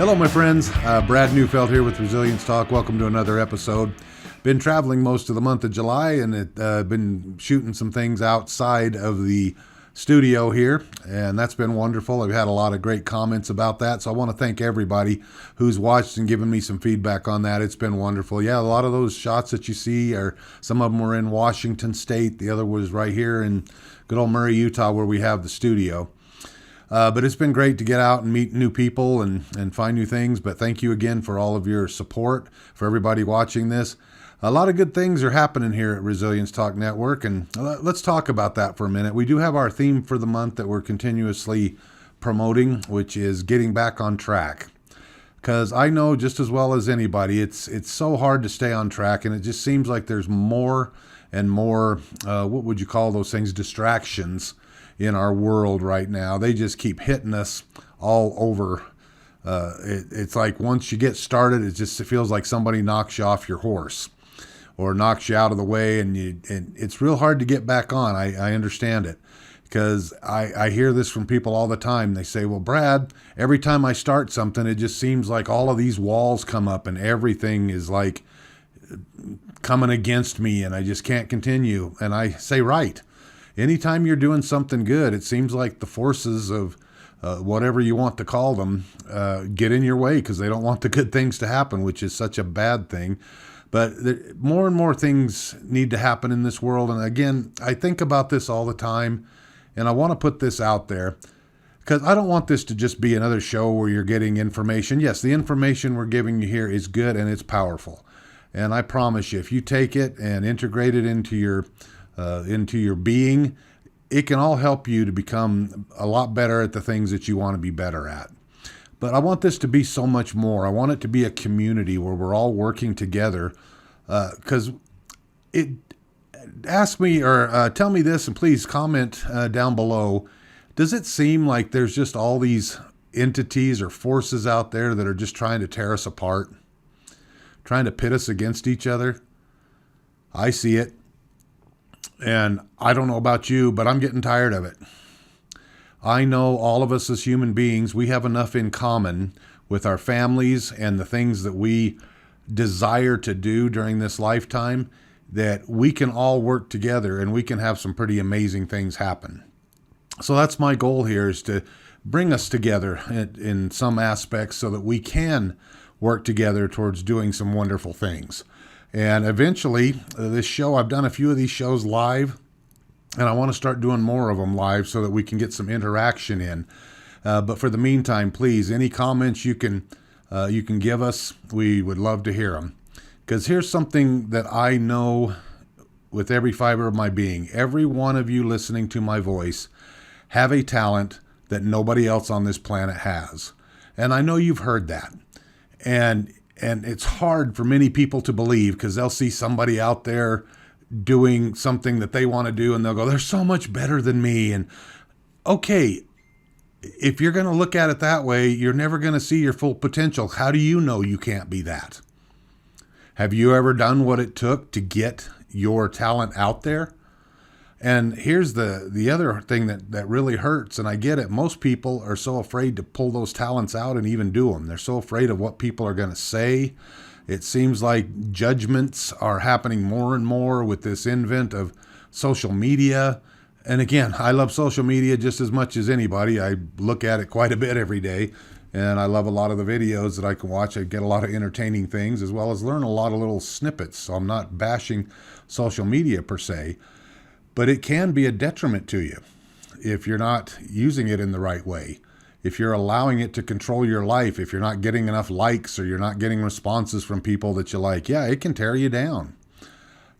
Hello, my friends. Brad Neufeld here with Resilience Talk. Welcome to another episode. Been traveling most of the month of July and been shooting some things outside of the studio here, and that's been wonderful. I've had a lot of great comments about that, so I want to thank everybody who's watched and given me some feedback on that. It's been wonderful. Yeah, a lot of those shots that you see some of them were in Washington State. The other was right here in good old Murray, Utah, where we have the studio. But it's been great to get out and meet new people and find new things. But thank you again for all of your support, for everybody watching this. A lot of good things are happening here at Resilience Talk Network, and let's talk about that for a minute. We do have our theme for the month that we're continuously promoting, which is getting back on track. Because I know just as well as anybody, it's so hard to stay on track, and it just seems like there's more and more, what would you call those things, distractions in our world right now. They just keep hitting us all over. It's like once you get started, it feels like somebody knocks you off your horse or knocks you out of the way, and it's real hard to get back on. I understand it, because I hear this from people all the time. They say, well, Brad, every time I start something, it just seems like all of these walls come up and everything is like coming against me and I just can't continue. And I say, right. Anytime you're doing something good, it seems like the forces of whatever you want to call them get in your way because they don't want the good things to happen, which is such a bad thing. But more and more things need to happen in this world. And again, I think about this all the time, and I want to put this out there because I don't want this to just be another show where you're getting information. Yes, the information we're giving you here is good and it's powerful. And I promise you, if you take it and integrate it into your being, it can all help you to become a lot better at the things that you want to be better at. But I want this to be so much more. I want it to be a community where we're all working together. Because ask me or tell me this, and please comment down below. Does it seem like there's just all these entities or forces out there that are just trying to tear us apart, trying to pit us against each other? I see it. And I don't know about you, but I'm getting tired of it. I know all of us as human beings, we have enough in common with our families and the things that we desire to do during this lifetime that we can all work together and we can have some pretty amazing things happen. So that's my goal here, is to bring us together in some aspects so that we can work together towards doing some wonderful things. And eventually, this show, I've done a few of these shows live, and I want to start doing more of them live so that we can get some interaction in. But for the meantime, please, any comments you can give us, we would love to hear them. Because here's something that I know with every fiber of my being. Every one of you listening to my voice have a talent that nobody else on this planet has. And I know you've heard that. And it's hard for many people to believe because they'll see somebody out there doing something that they want to do and they'll go, they're so much better than me. And okay, if you're going to look at it that way, you're never going to see your full potential. How do you know you can't be that? Have you ever done what it took to get your talent out there? And here's the other thing that really hurts, and I get it. Most people are so afraid to pull those talents out and even do them. They're so afraid of what people are going to say. It seems like judgments are happening more and more with this invent of social media. And again, I love social media just as much as anybody. I look at it quite a bit every day, and I love a lot of the videos that I can watch. I get a lot of entertaining things as well as learn a lot of little snippets. So I'm not bashing social media per se, but it can be a detriment to you if you're not using it in the right way. If you're allowing it to control your life, if you're not getting enough likes or you're not getting responses from people that you like, yeah, it can tear you down.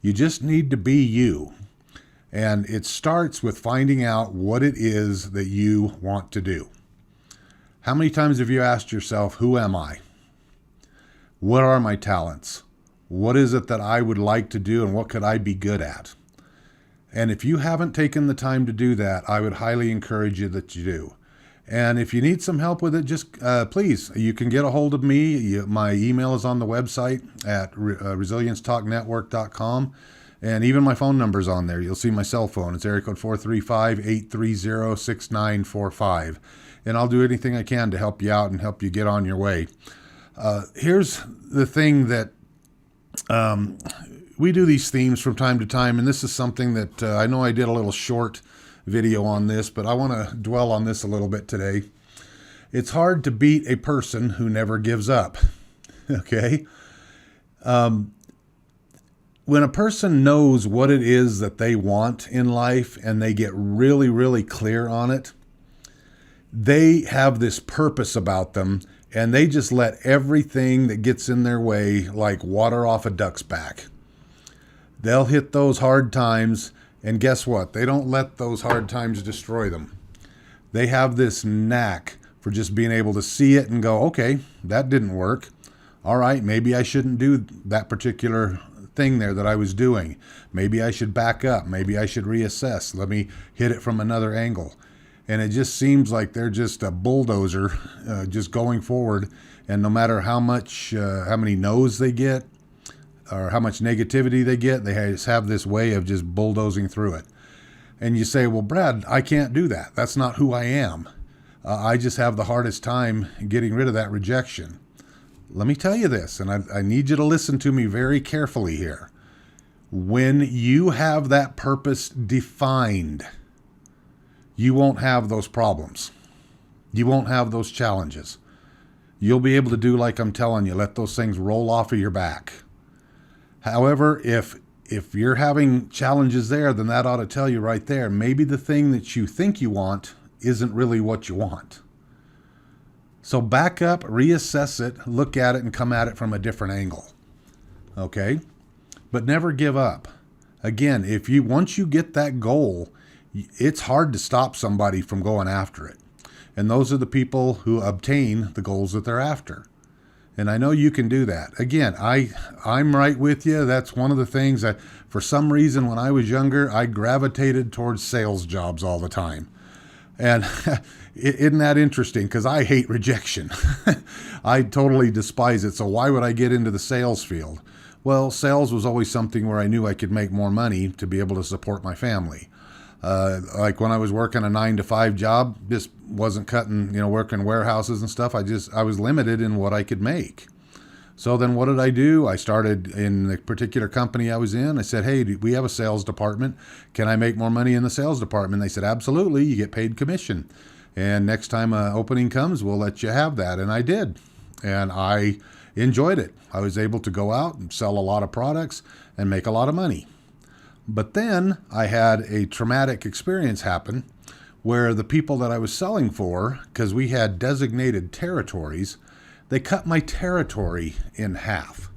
You just need to be you. And it starts with finding out what it is that you want to do. How many times have you asked yourself, who am I? What are my talents? What is it that I would like to do and what could I be good at? And if you haven't taken the time to do that, I would highly encourage you that you do. And if you need some help with it, just please, you can get a hold of me. My email is on the website at resilienctalknetwork.com. And even my phone number's on there. You'll see my cell phone. It's area code 435-830-6945. and I'll do anything I can to help you out and help you get on your way. Here's the thing that we do these themes from time to time, and this is something that I know I did a little short video on this, but I want to dwell on this a little bit today. It's hard to beat a person who never gives up. Okay? When a person knows what it is that they want in life and they get really, really clear on it, they have this purpose about them, and they just let everything that gets in their way like water off a duck's back. They'll hit those hard times, and guess what? They don't let those hard times destroy them. They have this knack for just being able to see it and go, okay, that didn't work. All right, maybe I shouldn't do that particular thing there that I was doing. Maybe I should back up. Maybe I should reassess. Let me hit it from another angle. And it just seems like they're just a bulldozer, just going forward. And no matter how many no's they get or how much negativity they get, they just have this way of just bulldozing through it. And you say, well, Brad, I can't do that. That's not who I am. I just have the hardest time getting rid of that rejection. Let me tell you this, and I need you to listen to me very carefully here. When you have that purpose defined, you won't have those problems. You won't have those challenges. You'll be able to do like I'm telling you, let those things roll off of your back. However, if you're having challenges there, then that ought to tell you right there, maybe the thing that you think you want isn't really what you want. So back up, reassess it, look at it, and come at it from a different angle. Okay? But never give up. Again, once you get that goal, it's hard to stop somebody from going after it. And those are the people who obtain the goals that they're after. And I know you can do that. Again, I'm right with you. That's one of the things that, for some reason, when I was younger, I gravitated towards sales jobs all the time. And isn't that interesting? Because I hate rejection. I totally despise it. So why would I get into the sales field? Well, sales was always something where I knew I could make more money to be able to support my family. Like when I was working a 9-to-5 job, just wasn't cutting, working warehouses and stuff. I was limited in what I could make. So then what did I do? I started in the particular company I was in. I said, hey, we have a sales department. Can I make more money in the sales department? They said, absolutely. You get paid commission. And next time an opening comes, we'll let you have that. And I did. And I enjoyed it. I was able to go out and sell a lot of products and make a lot of money. But then I had a traumatic experience happen where the people that I was selling for, because we had designated territories, they cut my territory in half.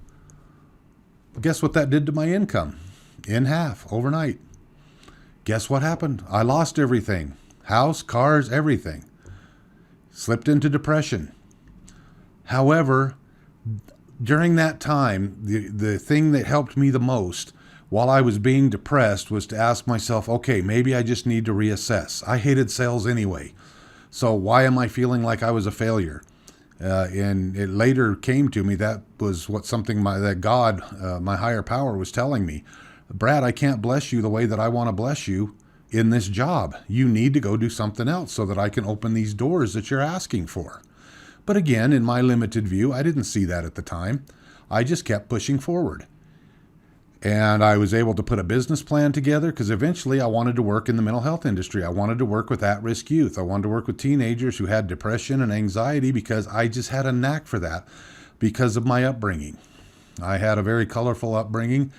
Guess what that did to my income? In half, overnight. Guess what happened? I lost everything. House, cars, everything. Slipped into depression. However, during that time, the thing that helped me the most while I was being depressed was to ask myself, okay, maybe I just need to reassess. I hated sales anyway. So why am I feeling like I was a failure? And it later came to me that was that God, my higher power, was telling me. Brad, I can't bless you the way that I want to bless you in this job. You need to go do something else so that I can open these doors that you're asking for. But again, in my limited view, I didn't see that at the time. I just kept pushing forward. And I was able to put a business plan together because eventually I wanted to work in the mental health industry. I wanted to work with at-risk youth. I wanted to work with teenagers who had depression and anxiety because I just had a knack for that because of my upbringing. I had a very colorful upbringing,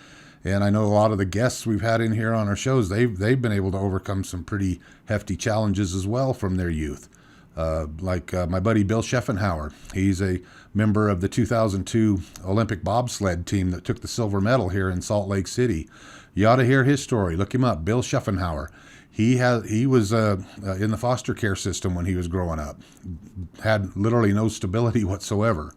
and I know a lot of the guests we've had in here on our shows, they've been able to overcome some pretty hefty challenges as well from their youth. Like my buddy Bill Scheffenhauer. He's a member of the 2002 Olympic bobsled team that took the silver medal here in Salt Lake City. You ought to hear his story. Look him up, Bill Scheffenhauer. He was in the foster care system when he was growing up. Had literally no stability whatsoever.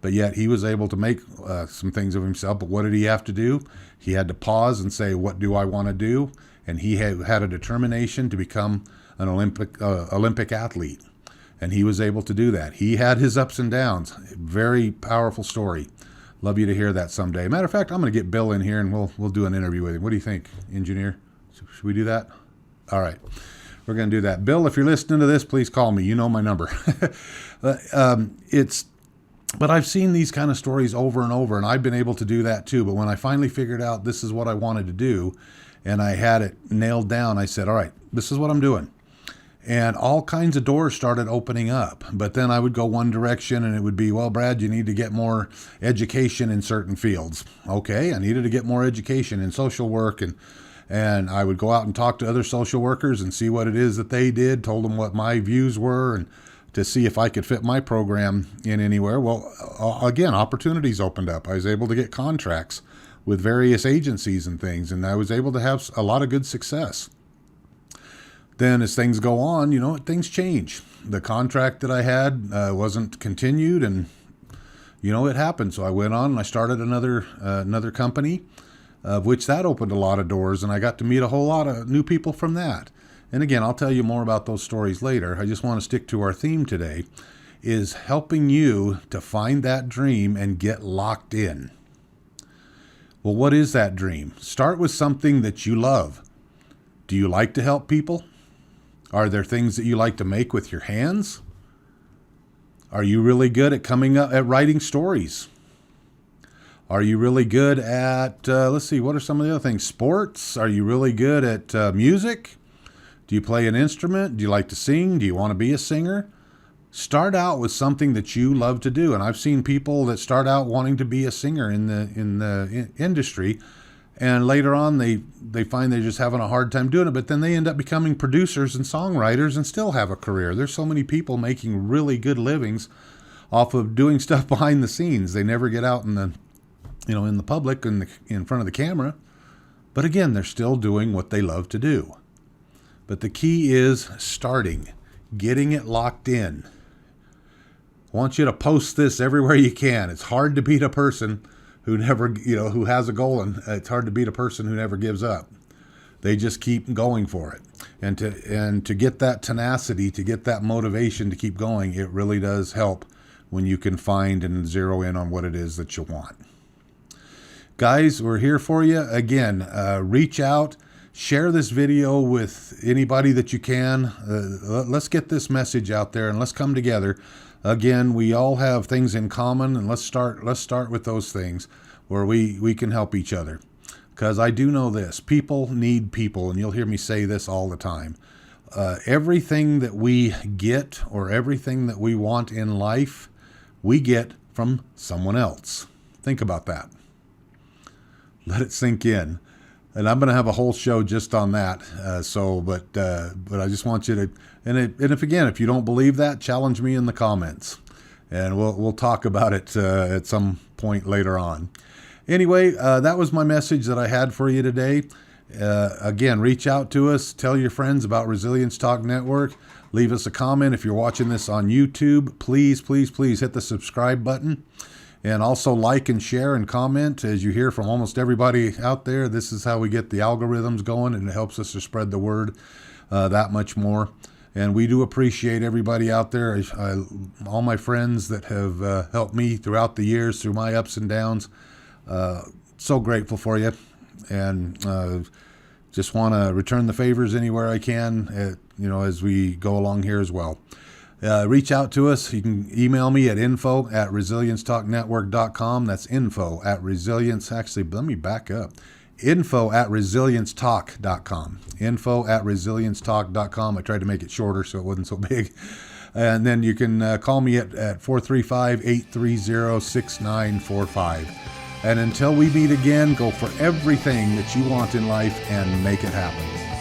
But yet he was able to make some things of himself. But what did he have to do? He had to pause and say, what do I want to do? And he had a determination to become an Olympic athlete. And he was able to do that. He had his ups and downs. Very powerful story. Love you to hear that someday. Matter of fact, I'm going to get Bill in here and we'll do an interview with him. What do you think, engineer? Should we do that? All right. we're going to do that. Bill, if you're listening to this, please call me. You know my number. But I've seen these kind of stories over and over, and I've been able to do that too. But when I finally figured out this is what I wanted to do, and I had it nailed down, I said, all right, this is what I'm doing. And all kinds of doors started opening up. But then I would go one direction, and it would be, well, Brad, you need to get more education in certain fields. Okay, I needed to get more education in social work, and I would go out and talk to other social workers and see what it is that they did, told them what my views were, and to see if I could fit my program in anywhere. Well, again, opportunities opened up. I was able to get contracts with various agencies and things, and I was able to have a lot of good success. Then as things go on, things change. The contract that I had wasn't continued, and, it happened. So I went on and I started another company, of which that opened a lot of doors, and I got to meet a whole lot of new people from that. And again, I'll tell you more about those stories later. I just want to stick to our theme today, is helping you to find that dream and get locked in. Well, what is that dream? Start with something that you love. Do you like to help people? Are there things that you like to make with your hands? Are you really good at coming up at writing stories? Are you really good at, let's see, what are some of the other things? Sports? Are you really good at music? Do you play an instrument? Do you like to sing? Do you want to be a singer? Start out with something that you love to do. And I've seen people that start out wanting to be a singer in the industry, and later on they find they're just having a hard time doing it, but then they end up becoming producers and songwriters and still have a career. There's so many people making really good livings off of doing stuff behind the scenes. They never get out in the public and in front of the camera. But again, they're still doing what they love to do. But the key is starting, getting it locked in. I want you to post this everywhere you can. It's hard to beat a person who never, who has a goal, and it's hard to beat a person who never gives up. They just keep going for it. And to get that tenacity, to get that motivation to keep going, it really does help when you can find and zero in on what it is that you want. Guys, we're here for you. Again, reach out. Share this video with anybody that you can. Let's get this message out there, and let's come together. Again, we all have things in common, and let's start with those things where we can help each other. Because I do know this, people need people, and you'll hear me say this all the time. Everything that we get or everything that we want in life, we get from someone else. Think about that. Let it sink in. And I'm going to have a whole show just on that. But I just want you to, and if you don't believe that, challenge me in the comments, and we'll talk about it at some point later on. Anyway, that was my message that I had for you today. Again, reach out to us. Tell your friends about Resilience Talk Network. Leave us a comment. If you're watching this on YouTube, please, please, please hit the subscribe button. And also like and share and comment. As you hear from almost everybody out there, this is how we get the algorithms going, and it helps us to spread the word that much more. And we do appreciate everybody out there. All my friends that have helped me throughout the years, through my ups and downs. So grateful for you. And just want to return the favors anywhere I can, as we go along here as well. Reach out to us. You can email me at info@resiliencetalknetwork.com. That's info@resilience. Actually, let me back up. info@resiliencetalk.com. info@resiliencetalk.com. I tried to make it shorter so it wasn't so big. And then you can call me at 435-830-6945. And until we meet again, go for everything that you want in life and make it happen.